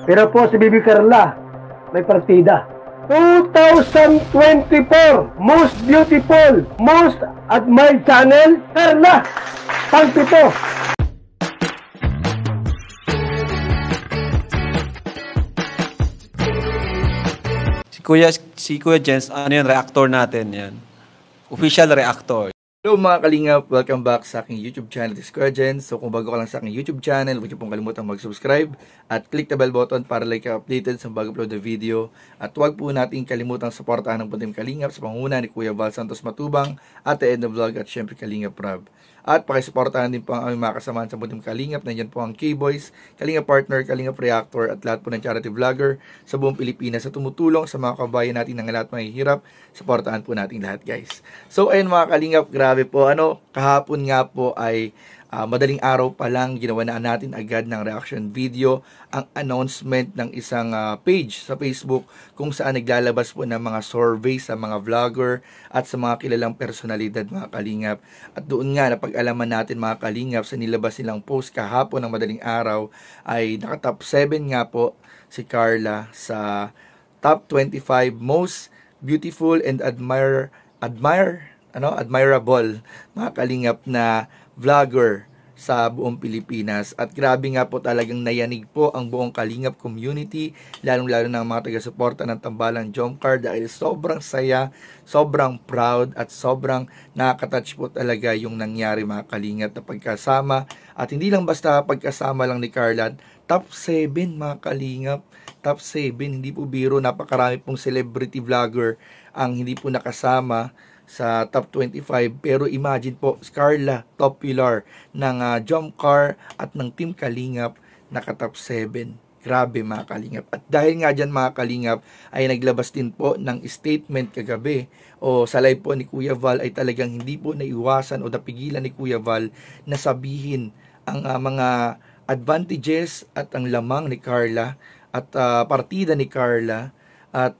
Pero po si Bibi Carla, may partida. 2024 Most Beautiful, Most Admired Channel, Carla, pang-pito. Si Kuya Jens, ano yan, reactor natin yan. Official reactor. Hello mga kalingap, welcome back sa aking YouTube channel, this is Kuya Jens. So kung bago ka lang sa aking YouTube channel, huwag niyo pong kalimutang mag-subscribe at click the bell button para like updated sa bago upload na video. At huwag po natin kalimutang suportahan ng Puntim Kalingap sa pangunguna ni Kuya Val Santos Matubang at The End of Vlog at syempre Kalingap Rob. At pakisuportahan din po ang aming mga kasamahan sa Puntim Kalingap. Nandiyan po ang K-Boys, Kalingap Partner, Kalingap Reactor at lahat po ng charity vlogger sa buong Pilipinas sa tumutulong sa mga kabayan natin ng lahat mahihirap. Suportahan po natin lahat, guys. So ayun mga Kalingap, grabe po. Kahapon nga po ay madaling araw pa lang ginawa na natin agad ng reaction video ang announcement ng isang page sa Facebook kung saan naglalabas po ng mga survey sa mga vlogger at sa mga kilalang personalidad mga Kalingap. At doon nga napag-alaman natin mga Kalingap sa nilabas nilang post kahapon ng madaling araw ay naka-top 7 nga po si Carla sa top 25 most beautiful and admirable mga Kalingap na vlogger sa buong Pilipinas. At grabe nga po talagang nayanig po ang buong Kalingap community, lalong-lalo ng mga taga-suporta ng Tambalang Jomcar dahil sobrang saya, sobrang proud at sobrang nakaka-touch po talaga yung nangyari mga Kalingap na pagkasama. At hindi lang basta pagkasama lang ni Carla, top 7 mga Kalingap, top 7, hindi po biro, napakarami pong celebrity vlogger ang hindi po nakasama sa top 25. Pero imagine po, Carla, top pillar ng Jomcar at ng Team Kalingap, naka top 7. Grabe mga Kalingap. At dahil nga dyan mga Kalingap ay naglabas din po ng statement kagabi o sa live po ni Kuya Val ay talagang hindi po naiwasan o napigilan ni Kuya Val na sabihin ang mga advantages at ang lamang ni Carla at partida ni Carla. At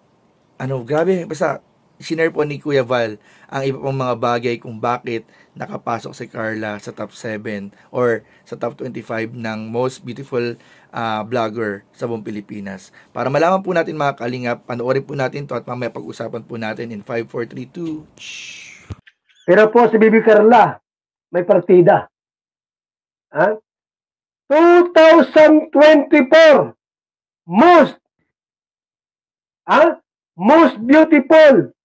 grabe, basta sinare po ni Kuya Val ang iba pang mga bagay kung bakit nakapasok si Carla sa top 7 or sa top 25 ng most beautiful vlogger sa buong Pilipinas. Para malaman po natin mga Kalingap, panoorin po natin to at mamaya pag-usapan po natin in 5, 4, 3, 2. Pero po si Bibi Carla, may partida. 2024 most beautiful,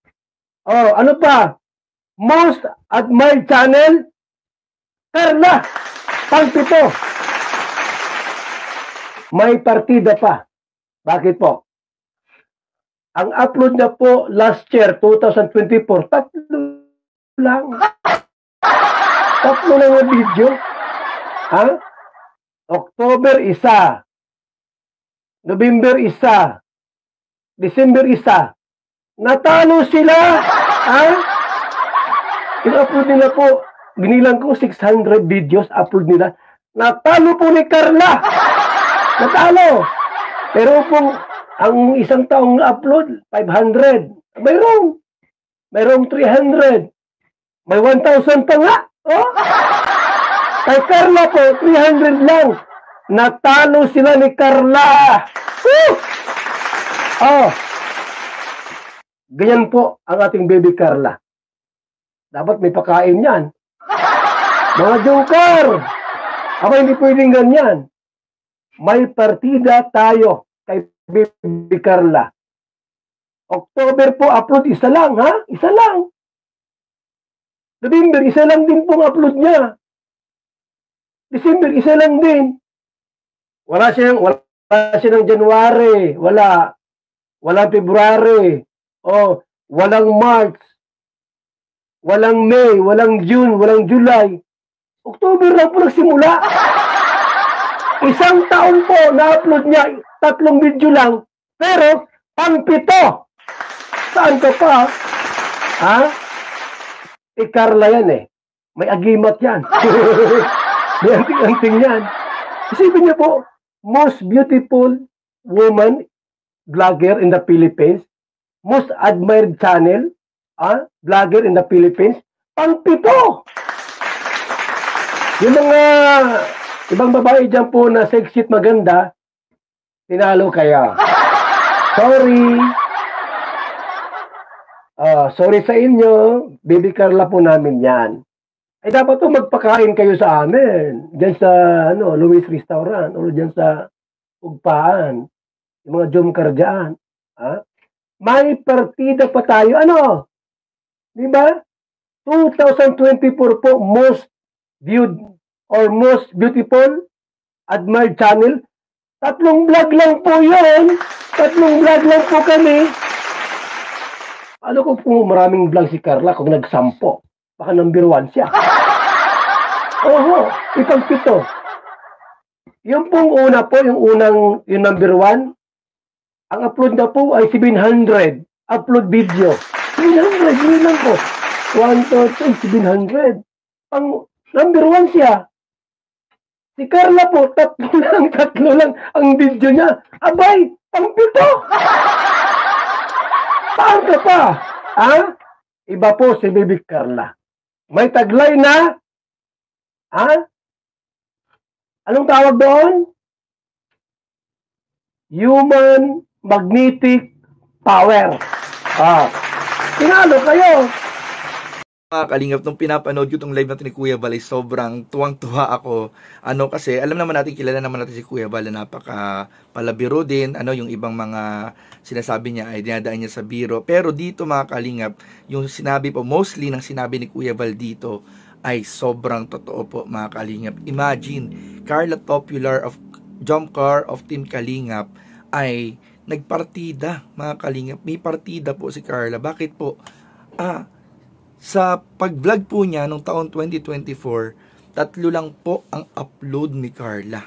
ano pa, most admired channel, Carla, pang-pito. May partida pa. Bakit po? Ang upload na po last year, 2024, tatlo lang. Tatlo lang ang video. October isa, November isa, December isa. Natalo sila. In-upload nila po, binilang ko 600 videos upload nila. Natalo po ni Carla. Natalo. Pero po, ang isang taong upload, 500. Mayroong 300. May 1,000 pa nga. Kay Carla po, 300 lang. Natalo sila ni Carla. Ganyan po ang ating baby Carla. Dapat may pakain yan. Mga Jomcar, hindi pwedeng ganyan. May partida tayo kay baby Carla. October po, upload isa lang, Isa lang. November, isa lang din pong upload niya. December, isa lang din. Wala siyang January, wala February, walang March, walang May, walang June, walang July. October lang po nagsimula. Isang taon po na-upload niya, 3 video lang, pero pang-7. Saan ka pa? Carla yan may agimat yan. May anting-anting yan. Isipin niyo po, most beautiful woman vlogger in the Philippines, most admired channel, vlogger in the Philippines, pang-7. Yung mga ibang babae dyan po na sexy at maganda, tinalo kaya. Sorry. Sorry sa inyo. Baby Carla po namin yan. Ay dapat po magpakain kayo sa amin. Diyan sa Luis Restaurant o diyan sa Ugpaan. Yung mga jumkar dyan. Ha? May partida pa tayo. Ano? Di ba? 2024 po most viewed or most beautiful admired channel. 3 vlog lang po yun. 3 vlog lang po kami. Ano ko po maraming vlog si Carla kung nagsampo. Baka number 1 siya. Oho, ipag-pito. Yung pong una po, yung number 1, ang upload na po ay 700. Upload video. 700, yun lang po. 1, 2, 3, 700. Ang number 1 siya. Si Carla po, 3 lang ang video niya. Abay, pang-pito. Saan ka pa? Ha? Iba po si Baby Carla. May taglay na, ha? Anong tawag doon? Human magnetic power. Tinalo kayo. Mga kalingap, nung pinapanood ko itong live natin ni Kuya Bal, sobrang tuwang-tuwa ako. Kasi alam naman natin, kilala naman natin si Kuya Bal na napaka palabiro din. Yung ibang mga sinasabi niya ay dinadaan niya sa biro. Pero dito mga kalingap, yung sinabi po, mostly ng sinabi ni Kuya Bal dito, ay sobrang totoo po mga kalingap. Imagine, Carla Popular of Jump Car of Team Kalingap ay nagpartida mga kalingap. May partida po si Carla. Bakit po? Sa pag-vlog po niya noong taon 2024, 3 lang po ang upload ni Carla.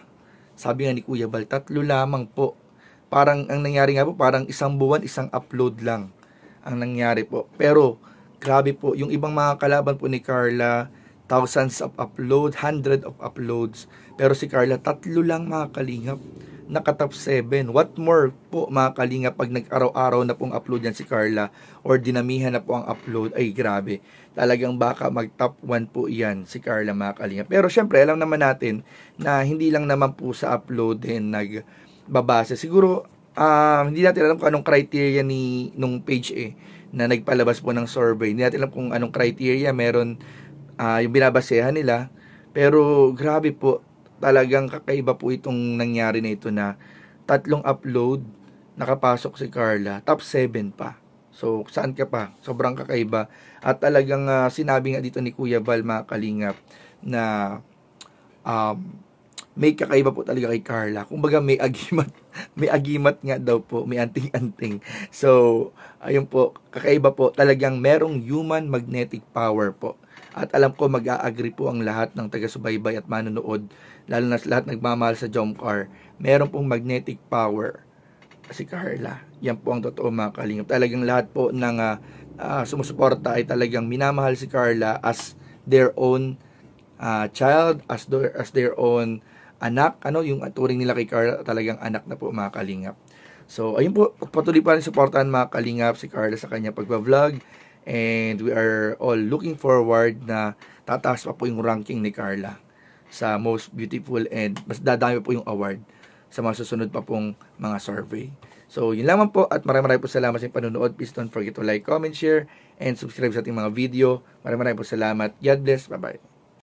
Sabi nga ni Kuya Bal, 3 lamang po. Parang ang nangyari nga po, parang 1 buwan, 1 upload lang ang nangyari po. Pero grabe po, yung ibang mga kalaban po ni Carla, thousands of upload, 100 of uploads. Pero si Carla, 3 lang mga kalingap. Naka-top 7. What more po mga kalingap pag nag-araw-araw na pong upload yan si Carla or dinamihan na po ang upload, ay grabe. Talagang baka mag-top 1 po yan si Carla mga kalingap. Pero syempre, alam naman natin na hindi lang naman po sa upload din nagbabase. Siguro, hindi natin alam kung anong criteria nung page na nagpalabas po ng survey. Hindi natin alam kung anong criteria meron yung binabasehan nila. Pero grabe po, talagang kakaiba po itong nangyari na ito na 3 upload, nakapasok si Carla, top 7 pa. So, saan ka pa? Sobrang kakaiba. At talagang sinabi nga dito ni Kuya Bal mga kalingap na may kakaiba po talaga kay Carla. Kumbaga may agimat, may agimat nga daw po, may anting-anting. So, ayun po, kakaiba po, talagang merong human magnetic power po. At alam ko mag-a-agree po ang lahat ng taga-subaybay at manonood, lalo na sa lahat nagmamahal sa Jump Car. Meron pong magnetic power si Carla. Yan po ang totoo mga kalingap. Talagang lahat po ng sumusuporta ay talagang minamahal si Carla as their own child, as their own anak. Yung turing nila kay Carla, talagang anak na po mga kalingap. So, ayun po, patuloy pa rin supportahan mga kalingap si Carla sa kanya pagbablog. And we are all looking forward na tataas pa po yung ranking ni Carla sa most beautiful and mas dadami po yung award sa mga susunod pa pong mga survey. So, yun lamang po at maraming po salamat sa panonood. Please don't forget to like, comment, share, and subscribe sa ating mga video. Maraming po salamat. God bless. Bye-bye.